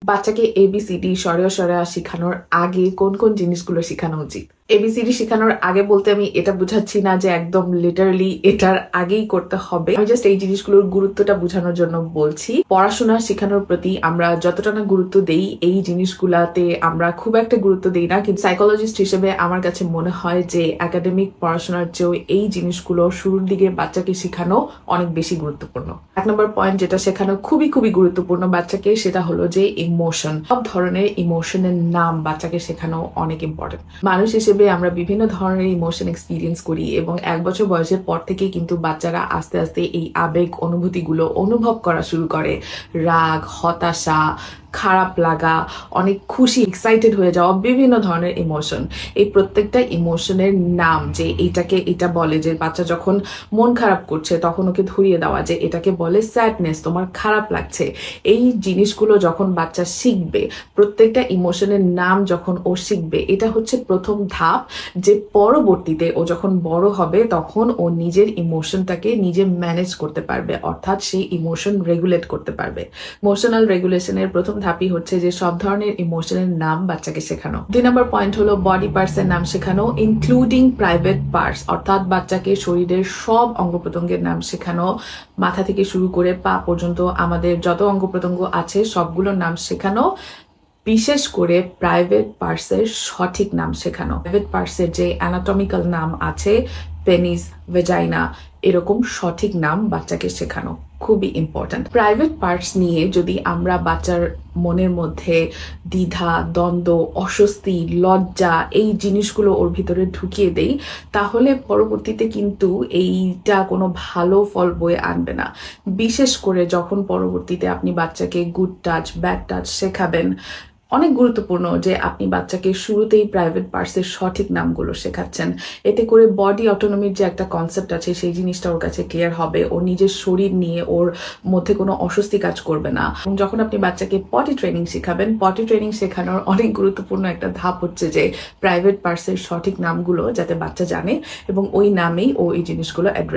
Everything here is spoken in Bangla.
বাচ্চাকে এবিসিডি সরেয়া শেখানোর আগে কোন কোন জিনিসগুলো শেখানো উচিত? এবিসিডি শেখানোর আগে বলতে আমি এটা বুঝাচ্ছি না যে একদম লিটারালি এটার আগেই করতে হবে। আমি জাস্ট এই জিনিসগুলোর গুরুত্বটা বোঝানোর জন্য বলছি। পড়াশোনা শেখানোর প্রতি আমরা যতটা না গুরুত্ব দেই, এই জিনিসগুলাতে আমরা খুব একটা গুরুত্ব দেই না। কিন্তু সাইকোলজিস্ট হিসেবে আমার কাছে মনে হয় যে একাডেমিক পড়াশোনার চেয়েও এই জিনিসগুলো শুরুর দিকে বাচ্চাকে শেখানো অনেক বেশি গুরুত্বপূর্ণ। 1 নম্বর পয়েন্ট যেটা শেখানো খুবই গুরুত্বপূর্ণ বাচ্চাকে, সেটা হলো যে ইমোশন। সব ধরনের ইমোশনের নাম বাচ্চাকে শেখানো অনেক ইম্পর্টেন্ট। মানুষ হিসেবে আমরা বিভিন্ন ধরনের ইমোশন এক্সপিরিয়েন্স করি এবং 1 বছর বয়সের পর থেকে কিন্তু বাচ্চারা আস্তে আস্তে এই আবেগ অনুভূতিগুলো অনুভব করা শুরু করে। রাগ, হতাশা, খারাপ লাগা, অনেক খুশি, এক্সাইটেড হয়ে যাওয়া, বিভিন্ন ধরনের ইমোশন। এই প্রত্যেকটা ইমোশনের নাম, যে এইটাকে এটা বলে যে বাচ্চা যখন মন খারাপ করছে তখন ওকে ধরিয়ে দেওয়া যে এটাকে বলে স্যাডনেস, তোমার খারাপ লাগছে। এই জিনিসগুলো যখন বাচ্চা শিখবে, প্রত্যেকটা ইমোশনের নাম যখন ও শিখবে, এটা হচ্ছে প্রথম ধাপ, যে পরবর্তীতে ও যখন বড় হবে তখন ও নিজের ইমোশনটাকে নিজে ম্যানেজ করতে পারবে, অর্থাৎ সেই ইমোশন রেগুলেট করতে পারবে। ইমোশনাল রেগুলেশনের প্রথম ধাপই হচ্ছে যে সব ধরনের ইমোশনের নাম বাচ্চাকে শেখানো। 2 নম্বর পয়েন্ট হলো বডি পার্টসের নাম শেখানো, ইনক্লুডিং প্রাইভেট পার্টস, অর্থাৎ বাচ্চাকে শরীরের সব অঙ্গ প্রত্যঙ্গের নাম শেখানো, মাথা থেকে শুরু করে পা পর্যন্ত আমাদের যত অঙ্গ প্রত্যঙ্গ আছে সবগুলোর নাম শেখানো। বিশেষ করে প্রাইভেট পার্টসের সঠিক নাম শেখানো। প্রাইভেট পার্টসের যে অ্যানাটমিক্যাল নাম আছে, পেনিস, ভেজাইনা, এরকম সঠিক নাম বাচ্চাকে শেখানো খুবই ইম্পর্ট্যান্ট। প্রাইভেট পার্টস নিয়ে যদি আমরা বাচ্চার মনের মধ্যে দ্বিধা, দ্বন্দ্ব, অস্বস্তি, লজ্জা, এই জিনিসগুলো ওর ভিতরে ঢুকিয়ে দেই, তাহলে পরবর্তীতে কিন্তু এইটা কোনো ভালো ফল বয়ে আনবে না। বিশেষ করে যখন পরবর্তীতে আপনি বাচ্চাকে গুড টাচ, ব্যাড টাচ শেখাবেন, অনেক গুরুত্বপূর্ণ যে আপনি বাচ্চাকে শুরুতেই প্রাইভেট পার্টসের সঠিক নামগুলো শেখাচ্ছেন। এতে করে বডি অটোনমির যে একটা কনসেপ্ট আছে সেই জিনিসটা ওর কাছে ক্লিয়ার হবে। ওর নিজের শরীর নিয়ে ওর মধ্যে কোনো অস্বস্তি কাজ করবে না। এবং যখন আপনি বাচ্চাকে পটি ট্রেনিং শেখাবেন, পটি ট্রেনিং শেখানোর অনেক গুরুত্বপূর্ণ একটা ধাপ হচ্ছে যে প্রাইভেট পার্টসের সঠিক নামগুলো যাতে বাচ্চা জানে এবং ওই নামেই ও এই জিনিসগুলো অ্যাড্রেস